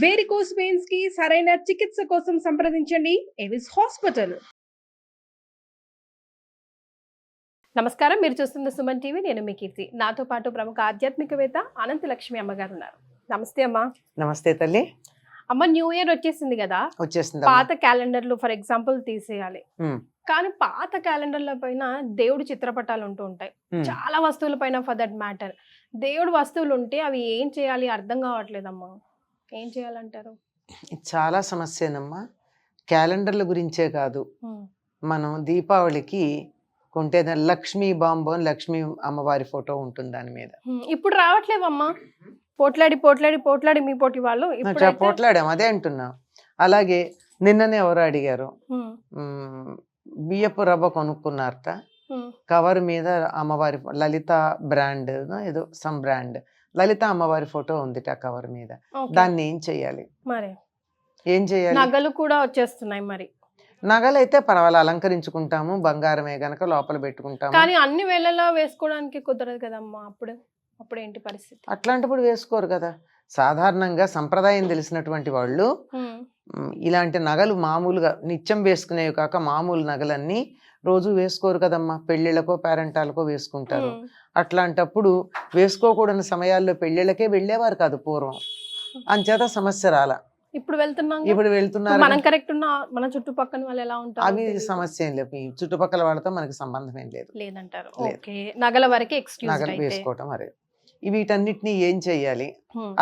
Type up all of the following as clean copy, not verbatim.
Varicose veins కి సరైన చికిత్స కోసం సంప్రదించండి ఎవిస్ హాస్పిటల్. నమస్కారం, మీరు చూస్తున్న సుమన్ టీవీ. నేను మీ కీర్తి. నాతో పాటు ప్రముఖ ఆధ్యాత్మికవేత్త అనంత లక్ష్మి అమ్మగారు ఉన్నారు. నమస్తే అమ్మా. నమస్తే తల్లి. అమ్మ, న్యూ ఇయర్ వచ్చేసింది కదా. వచ్చేసింది. పాత క్యాలెండర్లు ఫర్ ఎగ్జాంపుల్ తీసేయాలి, కానీ పాత క్యాలెండర్ల పైన దేవుడి చిత్రపటాలు ఉంటూ ఉంటాయి. చాలా వస్తువుల పైన ఫర్ దట్ మ్యాటర్ దేవుడి వస్తువులు ఉంటే అవి ఏం చేయాలి అర్థం కావట్లేదమ్మా. ఏం చేయాలంటారు? చాలా సమస్యనమ్మా. క్యాలెండర్ల గురించే కాదు, మనం దీపావళికి కొంటే లక్ష్మీ బాంబు అని లక్ష్మీ అమ్మవారి ఫోటో ఉంటుంది దాని మీద. ఇప్పుడు రావట్లేవమ్మా. పోట్లాడి పోట్లాడి పోట్లాడి మీ పోటీ వాళ్ళు పోట్లాడాం, అదే అంటున్నా. అలాగే నిన్ననే ఎవరు అడిగారు, బియ్యపు రవ్వ కొనుక్కున్నారట, కవర్ మీద అమ్మవారి లలిత బ్రాండ్ ఏదో సమ్ బ్రాండ్ లలిత అమ్మవారి ఫోటో ఉంది ఆ కవర్ మీద. దాన్ని ఏం చెయ్యాలి? మరి ఏం చెయ్యాలి? నగలు కూడా వచ్చేస్తున్నాయి. మరి నగలైతే పర్వాలేదు, అలంకరించుకుంటాము, బంగారమే గనక లోపల పెట్టుకుంటాము. కానీ అన్ని వేళలా వేసుకోవడానికి కుదరదు కదమ్మా. అప్పుడు ఏంటి పరిస్థితి? అట్లాంటప్పుడు వేసుకోరు కదా. సాధారణంగా సంప్రదాయం తెలిసినటువంటి వాళ్ళు ఇలాంటి నగలు మామూలుగా నిత్యం వేసుకునేవి కాక మామూలు నగలన్నీ రోజు వేసుకోరు కదమ్మా. పెళ్లిళ్ళకో పేరెంటాలకో వేసుకుంటారు. అట్లాంటప్పుడు వేసుకోకూడని సమయాల్లో పెళ్లిళ్ళకే వెళ్ళేవారు కాదు పూర్వం. అంచేత సమస్య రాలా. ఇప్పుడు వెళ్తున్నారు. మనం కరెక్ట్ ఉన్నా మన చుట్టుపక్కల వాళ్ళు ఎలా ఉంటారు అవి సమస్య ఏం లేదు. చుట్టుపక్కల వాళ్ళతో మనకి సంబంధం ఏం లేదంటారు. నగల వరకే ఎక్స్క్యూజ్ నగలు వేసుకోవటం. అరే వీటన్నిటిని ఏం చెయ్యాలి?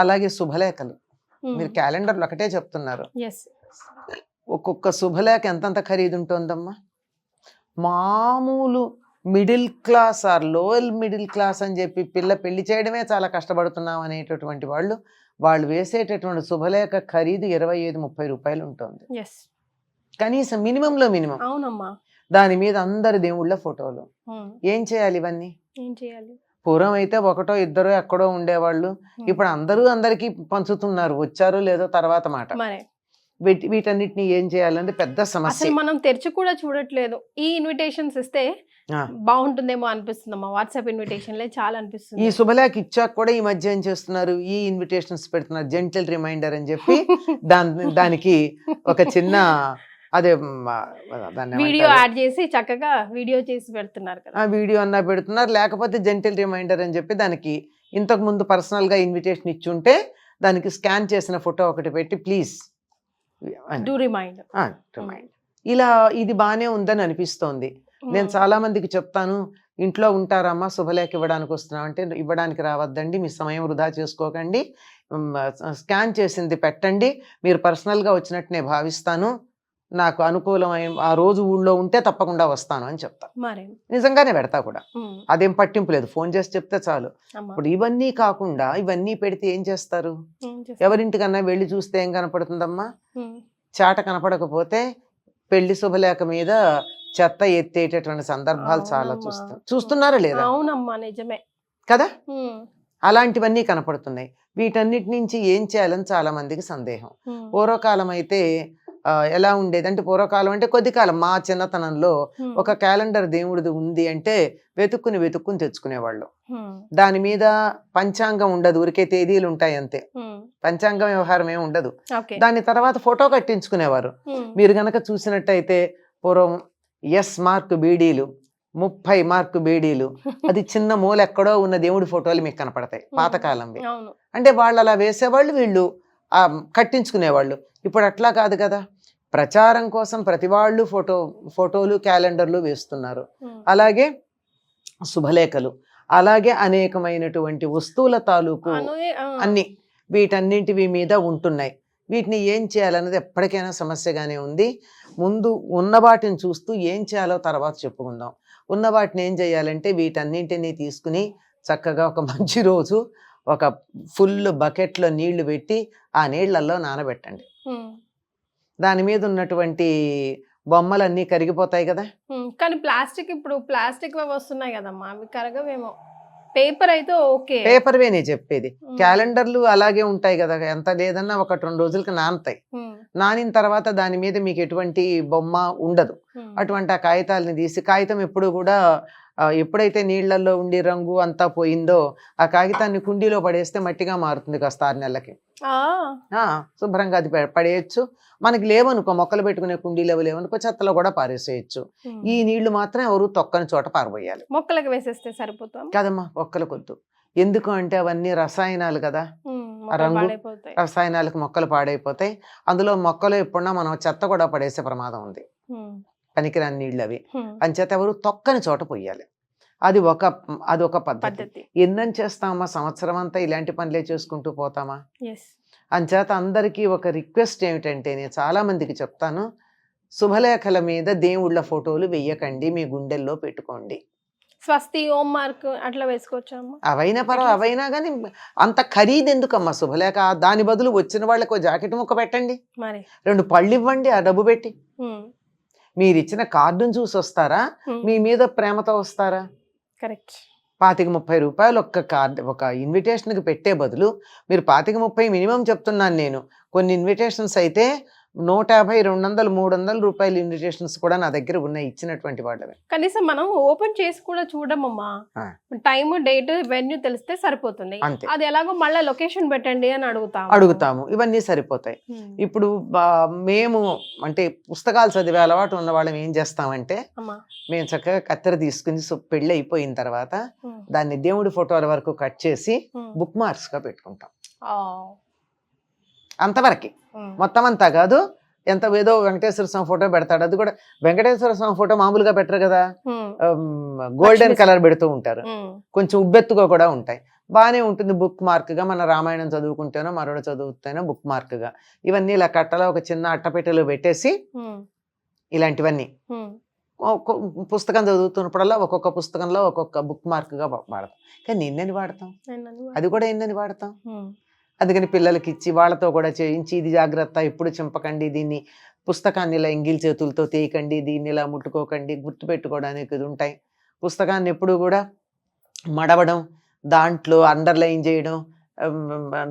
అలాగే శుభలేఖలు. మీరు క్యాలెండర్లు ఒకటే చెప్తున్నారు, ఒక్కొక్క శుభలేఖ ఎంతంత ఖరీదు ఉంటుందమ్మా. మామూలు middle class are lower middle class అని చెప్పి పెళ్లి చేయడమే చాలా కష్టపడుతున్నాం అనేటటువంటి వాళ్ళు వేసేటటువంటి శుభలేఖ ఖరీదు 25-30 రూపాయలు ఉంటుంది కనీసం, మినిమంలో మినిమం. అవునమ్మా. దాని మీద అందరి దేవుళ్ళ ఫోటోలు. ఏం చేయాలి ఇవన్నీ? ఏం చేయాలి? పూర్వం అయితే ఒకటో ఇద్దరో ఎక్కడో ఉండేవాళ్ళు, ఇప్పుడు అందరికీ పంచుతున్నారు. వచ్చారో లేదో తర్వాత మాట. వీటన్నిటిని ఏం చేయాలంటే పెద్ద సమస్య. మనం తెరిచి కూడా చూడట్లేదు. ఈ ఇన్విటేషన్స్ ఇస్తే బాగుంటుందేమో అనిపిస్తుందమ్మా. వాట్సాప్ ఇన్విటేషన్లే చాలా అనిపిస్తుంది. ఈ శుభలేఖ ఇచ్చాక కూడా ఈ మధ్య ఏం చేస్తున్నారు, ఈ ఇన్విటేషన్స్ పెడుతున్నారు, జెంటిల్ రిమైండర్ అని చెప్పి. దానికి ఒక చిన్న అదే వీడియో యాడ్ చేసి చక్కగా వీడియో చేసి పెడుతున్నారు కదా. వీడియో అన్నా పెడుతున్నారు, లేకపోతే జెంటిల్ రిమైండర్ అని చెప్పి దానికి ఇంతకు ముందు పర్సనల్ గా ఇన్విటేషన్ ఇచ్చుంటే దానికి స్కాన్ చేసిన ఫోటో ఒకటి పెట్టి ప్లీజ్ డూ రిమైండ్. ఇలా ఇది బానే ఉందని అనిపిస్తోంది. నేను చాలా మందికి చెప్తాను, ఇంట్లో ఉంటారమ్మా శుభలేఖ ఇవ్వడానికి వస్తున్నాం అంటే ఇవ్వడానికి రావద్దండి, మీ సమయం వృధా చేసుకోకండి, స్కాన్ చేసింది పెట్టండి, మీరు పర్సనల్గా వచ్చినట్టు నేను భావిస్తాను, నాకు అనుకూలమైన ఆ రోజు ఊళ్ళో ఉంటే తప్పకుండా వస్తాను అని చెప్తా. నిజంగానే పెడతా కూడా, అదేం పట్టింపు లేదు, ఫోన్ చేసి చెప్తే చాలు. ఇప్పుడు ఇవన్నీ కాకుండా ఇవన్నీ పెడితే ఏం చేస్తారు? ఎవరింటికన్నా వెళ్ళి చూస్తే ఏం కనపడుతుందమ్మా? చాట కనపడకపోతే పెళ్లి శుభలేఖ మీద చెత్త ఎత్తేటటువంటి సందర్భాలు చాలా చూస్తున్నారా లేదా? అవునమ్మా, నిజమే కదా. అలాంటివన్నీ కనపడుతున్నాయి. వీటన్నిటి నుంచి ఏం చేయాలని చాలా మందికి సందేహం. పూర్వకాలం అయితే ఎలా ఉండేది అంటే, పూర్వకాలం అంటే కొద్ది కాలం మా చిన్నతనంలో ఒక క్యాలెండర్ దేవుడిది ఉంది అంటే వెతుక్కుని తెచ్చుకునేవాళ్ళు. దాని మీద పంచాంగం ఉండదు, ఊరికే తేదీలు ఉంటాయి అంతే, పంచాంగం వ్యవహారం ఏమి ఉండదు. దాని తర్వాత ఫోటో కట్టించుకునేవారు. మీరు గనక చూసినట్టయితే పూర్వం ఎస్ మార్క్ బీడీలు, 30 మార్కు బీడీలు, అది చిన్న మూల ఎక్కడో ఉన్న దేవుడి ఫోటోలు మీకు కనపడతాయి పాతకాలంవి. అంటే వాళ్ళు అలా వేసేవాళ్ళు, వీళ్ళు కట్టించుకునేవాళ్ళు. ఇప్పుడు అట్లా కాదు కదా. ప్రచారం కోసం ప్రతి వాళ్ళు ఫోటోలు క్యాలెండర్లు వేస్తున్నారు. అలాగే శుభలేఖలు, అలాగే అనేకమైనటువంటి వస్తువుల తాలూకు అన్ని వీటన్నింటివి మీద ఉంటున్నాయి. వీటిని ఏం చేయాలన్నది ఎప్పటికైనా సమస్యగానే ఉంది. ముందు ఉన్న వాటిని చూస్తూ ఏం చేయాలో తర్వాత చెప్పుకుందాం. ఉన్న వాటిని ఏం చేయాలంటే వీటన్నింటినీ తీసుకుని చక్కగా ఒక మంచి రోజు ఒక ఫుల్ బకెట్లో నీళ్లు పెట్టి ఆ నీళ్లలో నానబెట్టండి. దాని మీద ఉన్నటువంటి బొమ్మలన్నీ కరిగిపోతాయి కదా. కానీ ఇప్పుడు ప్లాస్టిక్ వస్తున్నాయి కదమ్మా, అవి కరగవేమో. పేపర్ అయితే ఓకే, పేపర్వే నేను చెప్పేది. క్యాలెండర్లు అలాగే ఉంటాయి కదా, ఎంత లేదన్నా 1-2 రోజులకి నానతాయి. నానిన తర్వాత దాని మీద మీకు ఎటువంటి బొమ్మ ఉండదు. అటువంటి ఆ కాగితాలని తీసి, కాగితం ఎప్పుడు కూడా ఎప్పుడైతే నీళ్లలో ఉండి రంగు అంతా పోయిందో ఆ కాగితాన్ని కుండీలో పడేస్తే మట్టిగా మారుతుంది కాస్త 6 నెలలకి. శుభ్రంగా అది పడేయచ్చు. మనకి లేవనుకో, మొక్కలు పెట్టుకునే కుండీలు లేవనుకో, చెత్తలో కూడా పారేసేయచ్చు. ఈ నీళ్లు మాత్రం ఎవరు తొక్కని చోట పారబోయాలి. మొక్కలకు వేసేస్తే సరిపోతాం కదమ్మా, మొక్కలకు వద్దు. ఎందుకు అంటే అవన్నీ రసాయనాలు కదా, రంగు రసాయనాలకు మొక్కలు పాడైపోతాయి. అందులో మొక్కలు ఎప్పుడన్నా మనం చెత్త కూడా పడేసే ప్రమాదం ఉంది, పనికిరాని నీళ్ళు అవి. అంచేత ఎవరు తొక్కని చోట పోయాలి. అదొక పద్ధతి. ఎన్నని చేస్తామా, సంవత్సరం అంతా ఇలాంటి పనులే చేసుకుంటూ పోతామా? అంచేత అందరికీ ఒక రిక్వెస్ట్ ఏమిటంటే, నేను చాలా మందికి చెప్తాను, శుభలేఖల మీద దేవుళ్ళ ఫోటోలు వెయ్యకండి, మీ గుండెల్లో పెట్టుకోండి. స్వస్తి, ఓం మార్క్ అట్లా వేసుకోవచ్చమ్మా. అవైనా పర్వాలేదు, అవైనా కానీ అంత ఖరీదు ఎందుకమ్మా శుభలేఖ? దాని బదులు వచ్చిన వాళ్ళకి ఒక జాకెట్ ముక్క పెట్టండి, 2 పళ్ళు ఇవ్వండి ఆ డబ్బు పెట్టి. మీరు ఇచ్చిన కార్డును చూసి వస్తారా, మీ మీద ప్రేమతో వస్తారా? కరెక్ట్. 25-30 రూపాయలు ఒక్క కార్డు, ఒక ఇన్విటేషన్కి పెట్టే బదులు మీరు 25-30 మినిమం చెప్తున్నాను నేను. కొన్ని ఇన్విటేషన్స్ అయితే 150, 200, 300 రూపాయల ఇన్విటేషన్స్ కూడా నా దగ్గర ఉన్నాయి, ఇచ్చినటువంటి వాళ్ళవి. కనీసం మనం ఓపెన్ చేసి కూడా చూడమమ్మా. టైం, డేట్, వెన్యూ తెలిస్తే సరిపోతుంది. అది ఎలాగో మళ్ళీ లొకేషన్ పెట్టండి అని అడుగుతాము. ఇవన్నీ సరిపోతాయి. ఇప్పుడు మేము అంటే పుస్తకాలు చదివే అలవాటు ఉన్న వాళ్ళం ఏం చేస్తామంటే, మేము చక్కగా కత్తెర తీసుకుని పెళ్లి అయిపోయిన తర్వాత దాన్ని దేవుడి ఫోటోల వరకు కట్ చేసి బుక్ మార్క్స్ గా పెట్టుకుంటాం. అంతవరకు, మొత్తం అంతా కాదు. ఎంత ఏదో వెంకటేశ్వర స్వామి ఫోటో పెడతాడు, అది కూడా వెంకటేశ్వర స్వామి ఫోటో మామూలుగా పెట్టరు కదా, గోల్డెన్ కలర్ పెడుతూ ఉంటారు, కొంచెం ఉబ్బెత్తుగా కూడా ఉంటాయి. బాగానే ఉంటుంది బుక్ మార్క్ గా. మన రామాయణం చదువుకుంటేనో మరొకటి చదువుతేనో బుక్ మార్క్ గా. ఇవన్నీ ఇలా కట్టలో ఒక చిన్న అట్టపెట్టెలో పెట్టేసి, ఇలాంటివన్నీ పుస్తకం చదువుతున్నప్పుడల్లా ఒక్కొక్క పుస్తకంలో ఒక్కొక్క బుక్ మార్క్ గా వాడతాం. కానీ ఎన్నని వాడతాం, అది కూడా ఎన్నని వాడతాం. అందుకని పిల్లలకి ఇచ్చి వాళ్ళతో కూడా చేయించి, ఇది జాగ్రత్త, ఎప్పుడు చింపకండి, దీన్ని పుస్తకాన్ని ఇలా ఎంగిల్ చేతులతో తీయకండి, దీన్ని ఇలా ముట్టుకోకండి, గుర్తుపెట్టుకోవడానికి ఇది ఉంటాయి. పుస్తకాన్ని ఎప్పుడు కూడా మడవడం, దాంట్లో అండర్లైన్ చేయడం,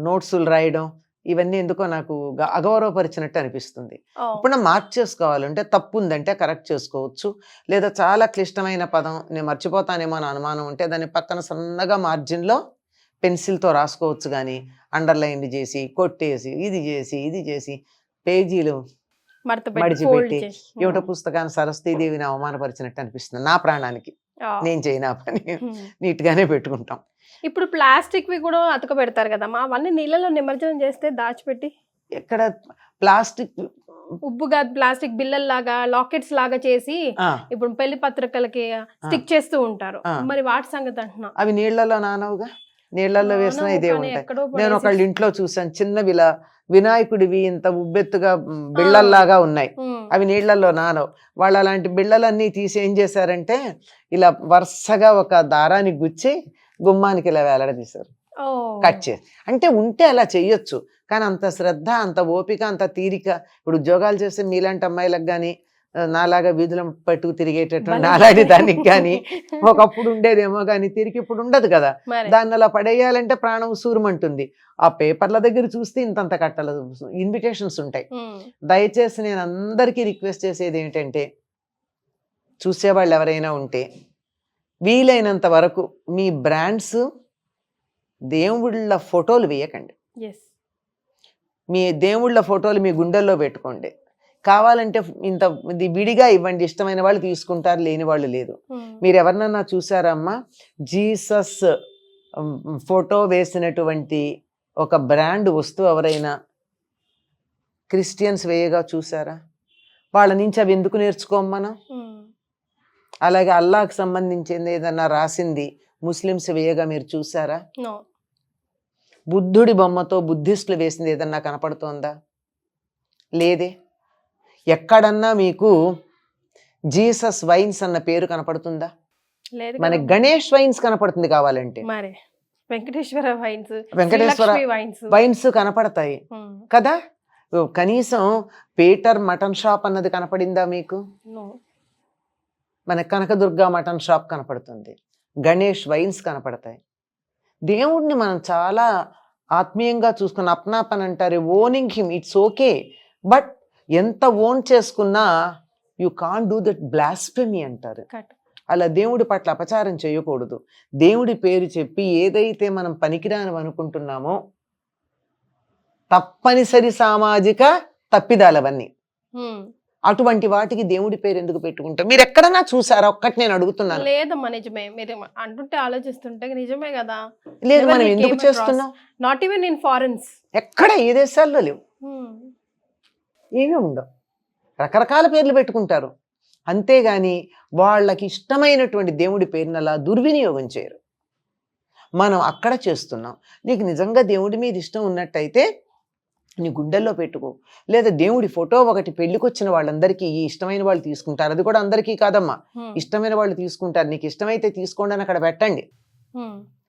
నోట్సులు రాయడం, ఇవన్నీ ఎందుకో నాకు అగౌరవపరిచినట్టు అనిపిస్తుంది. ఇప్పుడు మార్చేసుకోవాలంటే, తప్పు ఉందంటే కరెక్ట్ చేసుకోవచ్చు. లేదా చాలా క్లిష్టమైన పదం నేను మర్చిపోతానేమో అని అనుమానం ఉంటే దాన్ని పక్కన సన్నగా మార్జిన్లో పెన్సిల్తో రాసుకోవచ్చు. కానీ అండర్లైన్ చేసి, కొట్టేసి, ఇది చేసి పేజీలు మడిచిపెట్టి ఏమిటో పుస్తకాన్ని సరస్వతీదేవిని అవమానపరిచినట్టు అనిపిస్తుంది నా ప్రాణానికి. నేను చేయనా పని నీట్ గానే పెట్టుకుంటాం. ఇప్పుడు ప్లాస్టిక్ వి కూడా అతక పెడతారు కదమ్మా, అవన్నీ నీళ్ళలో నిమజ్జనం చేస్తే దాచిపెట్టి, ఎక్కడ ప్లాస్టిక్ ఉబ్బుగా ప్లాస్టిక్ బిల్లల్లాగా, లాకెట్స్ లాగా చేసి ఇప్పుడు పెళ్లి పత్రికలకి స్టిక్ చేస్తూ ఉంటారు. మరి వాటి సంగతి అంటున్నా. అవి నీళ్లలో నానవుగా, నీళ్లలో వేసినా ఇదే ఉంటాయి. నేను ఒకళ్ళ ఇంట్లో చూసాను, చిన్నవి వినాయకుడివి ఇంత ఉబ్బెత్తుగా బిళ్ళల్లాగా ఉన్నాయి, అవి నీళ్లలో నానవు. వాళ్ళు అలాంటి బిళ్ళలన్నీ తీసి ఏం చేశారంటే, ఇలా వరుసగా ఒక దారాన్ని గుచ్చి గుమ్మానికి ఇలా వేలాడదీశారు, కట్ చేసి. అంటే ఉంటే అలా చెయ్యొచ్చు, కానీ అంత శ్రద్ధ, అంత ఓపిక, అంత తీరిక ఇప్పుడు ఉద్యోగాలు చేస్తే మీలాంటి అమ్మాయిలకు కానీ, నాలాగా వీధుల పట్టుకు తిరిగేటటువంటి అలాంటి దానికి కానీ ఒకప్పుడు ఉండేదేమో, కానీ తిరిగి ఇప్పుడు ఉండదు కదా. దాన్ని అలా పడేయాలంటే ప్రాణం సూరమంటుంది. ఆ పేపర్ల దగ్గర చూస్తే ఇంతంత కట్టలు ఇన్విటేషన్స్ ఉంటాయి. దయచేసి నేను అందరికీ రిక్వెస్ట్ చేసేది ఏంటంటే, చూసేవాళ్ళు ఎవరైనా ఉంటే వీలైనంత వరకు మీ బ్రాండ్స్ దేవుళ్ళ ఫోటోలు వేయకండి. మీ దేవుళ్ళ ఫోటోలు మీ గుండెల్లో పెట్టుకోండి. కావాలంటే ఇంత విడిగా ఇవ్వండి, ఇష్టమైన వాళ్ళు తీసుకుంటారు, లేని వాళ్ళు లేదు. మీరు ఎవరినన్నా చూసారమ్మా జీసస్ ఫోటో వేసినటువంటి ఒక బ్రాండ్ వస్తువు ఎవరైనా క్రిస్టియన్స్ వేయగా చూసారా? వాళ్ళ నుంచి అవి ఎందుకు నేర్చుకోం మనం? అలాగే అల్లాహ్కి సంబంధించింది ఏదన్నా రాసింది ముస్లిమ్స్ వేయగా మీరు చూసారా? బుద్ధుడి బొమ్మతో బుద్ధిస్టులు వేసింది ఏదన్నా కనపడుతోందా? లేదే. ఎక్కడన్నా మీకు జీసస్ వైన్స్ అన్న పేరు కనపడుతుందా? మనకి గణేష్ వైన్స్ కనపడుతుంది కావాలంటే, వెంకటేశ్వర వైన్స్ కనపడతాయి కదా. కనీసం పీటర్ మటన్ షాప్ అన్నది కనపడిందా మీకు? మన కనకదుర్గ మటన్ షాప్ కనపడుతుంది, గణేష్ వైన్స్ కనపడతాయి. దేవుడిని మనం చాలా ఆత్మీయంగా చూసుకున్న అప్నాపన్ అంటారు, owning him, it's okay. But ఎంత ఓన్ చేసుకున్నా you can't do that blasphemy అంటారు. అలా దేవుడి పట్ల అపచారం చేయకూడదు. దేవుడి పేరు చెప్పి ఏదైతే మనం పనికిరాని అనుకుంటున్నామో తప్పనిసరి సామాజిక తప్పిదాలవన్నీ, అటువంటి వాటికి దేవుడి పేరు ఎందుకు పెట్టుకుంటాం? మీరు ఎక్కడన్నా చూసారా? ఒక్కటి నేను అడుగుతున్నాను. లేదమ్మా, నిజమే. మీరు అంటుంటే ఆలోచిస్తుంటే నిజమే కదా. లేదు, మనం ఎందుకు చేస్తున్నాం? నాట్ ఈవెన్ ఇన్ ఫారెన్స్, ఎక్కడ ఏ దేశాల్లో లేవు, ఏమీ ఉండవు. రకరకాల పేర్లు పెట్టుకుంటారు, అంతేగాని వాళ్ళకి ఇష్టమైనటువంటి దేవుడి పేరుని అలా దుర్వినియోగం చేయరు. మనం అక్కడ చేస్తున్నాం. నీకు నిజంగా దేవుడి మీద ఇష్టం ఉన్నట్టయితే నీ గుండెల్లో పెట్టుకో. లేదా దేవుడి ఫోటో ఒకటి, పెళ్లికొచ్చిన వాళ్ళందరికీ ఈ ఇష్టమైన వాళ్ళు తీసుకుంటారు. అది కూడా అందరికీ కాదమ్మా, ఇష్టమైన వాళ్ళు తీసుకుంటారు. నీకు ఇష్టమైతే తీసుకోండి అని అక్కడ పెట్టండి.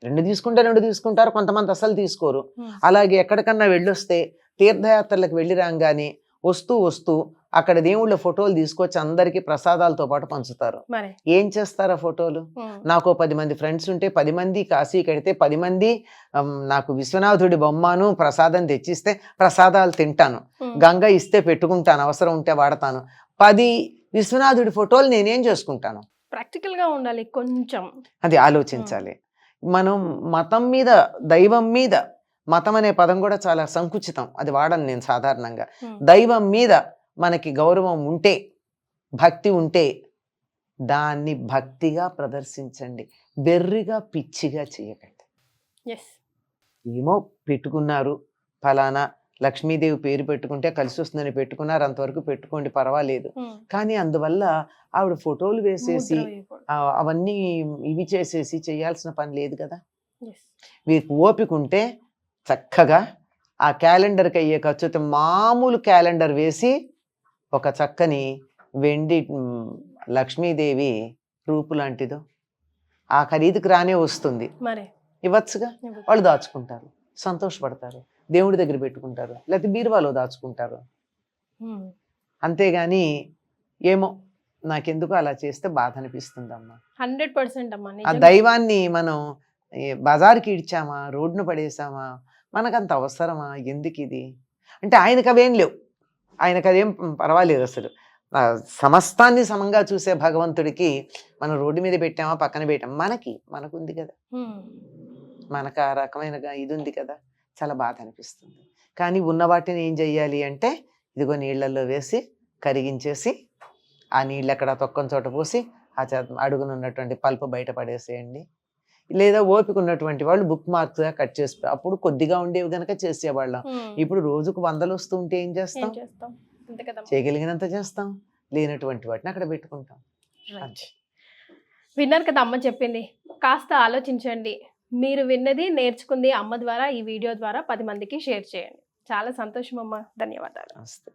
2 తీసుకుంటారు, కొంతమంది అసలు తీసుకోరు. అలాగే ఎక్కడికన్నా వెళ్ళొస్తే తీర్థయాత్రలకు వెళ్ళి రాగానే వస్తూ అక్కడ దేవుళ్ళ ఫోటోలు తీసుకొచ్చి అందరికీ ప్రసాదాలతో పాటు పంచుతారు. ఏం చేస్తారు ఆ ఫోటోలు? నాకు 10 మంది ఫ్రెండ్స్ ఉంటే 10 మంది కాశీ కడితే 10 మంది నాకు విశ్వనాథుడి బొమ్మను ప్రసాదం తెచ్చిస్తే ప్రసాదాలు తింటాను, గంగ ఇస్తే పెట్టుకుంటాను, అవసరం ఉంటే వాడతాను. 10 విశ్వనాథుడి ఫోటోలు నేనేం చేసుకుంటాను? ప్రాక్టికల్ గా ఉండాలి కొంచెం, అది ఆలోచించాలి. మనం మతం మీద, దైవం మీద, మతం అనే పదం కూడా చాలా సంకుచితం, అది వాడను నేను సాధారణంగా. దైవం మీద మనకి గౌరవం ఉంటే, భక్తి ఉంటే దాన్ని భక్తిగా ప్రదర్శించండి, వెర్రిగా పిచ్చిగా చేయకండి. ఏమో పెట్టుకున్నారు, ఫలానా లక్ష్మీదేవి పేరు పెట్టుకుంటే కలిసి వస్తుందని పెట్టుకున్నారు, అంతవరకు పెట్టుకోండి, పర్వాలేదు. కానీ అందువల్ల ఆవిడ ఫోటోలు వేసేసి అవన్నీ ఇవి చేసేసి చేయాల్సిన పని లేదు కదా. మీకు ఓపిక ఉంటే చక్కగా ఆ క్యాలెండర్కి అయ్యే ఖర్చుతో మామూలు క్యాలెండర్ వేసి ఒక చక్కని వెండి లక్ష్మీదేవి రూపు లాంటిదో ఆ ఖరీదుకి రానే వస్తుంది, ఇవ్వచ్చుగా. వాళ్ళు దాచుకుంటారు, సంతోషపడతారు, దేవుడి దగ్గర పెట్టుకుంటారు, లేకపోతే బీరువాలో దాచుకుంటారు. అంతేగాని ఏమో నాకెందుకు అలా చేస్తే బాధ అనిపిస్తుందమ్మా. 100% అమ్మా. ఆ దైవాన్ని మనం బజార్కి ఇడ్చామా, రోడ్డును పడేసామా, మనకంత అవసరమా, ఎందుకు ఇది అంటే? ఆయనకు అవేం లేవు, ఆయనకు అదేం పర్వాలేదు అసలు. సమస్తాన్ని సమంగా చూసే భగవంతుడికి మనం రోడ్డు మీద పెట్టామా, పక్కన పెట్టామా, మనకుంది కదా, మనకు ఆ రకమైన ఇది ఉంది కదా. చాలా బాధ అనిపిస్తుంది. కానీ ఉన్న వాటిని ఏం చెయ్యాలి అంటే, ఇదిగో నీళ్ళల్లో వేసి కరిగించేసి ఆ నీళ్ళు ఎక్కడ తొక్కని చోట పోసి ఆ అడుగునున్నటువంటి పల్పు బయట పడేసేయండి. లేదా ఓపిక ఉన్నటువంటి వాళ్ళు బుక్ మార్క్స్గా కట్ చేసి, అప్పుడు కొద్దిగా ఉండేవి కనుక చేసేవాళ్ళం. ఇప్పుడు రోజుకు 100 వస్తూ ఉంటే ఏం చేస్తాం? చేయగలిగినంత చేస్తాం, లేనటువంటి వాటిని అక్కడ పెట్టుకుంటాం. విన్నారు కదా అమ్మ చెప్పింది, కాస్త ఆలోచించండి. మీరు విన్నది, నేర్చుకుంది అమ్మ ద్వారా, ఈ వీడియో ద్వారా 10 మందికి షేర్ చేయండి. చాలా సంతోషం అమ్మ, ధన్యవాదాలు. నమస్తే.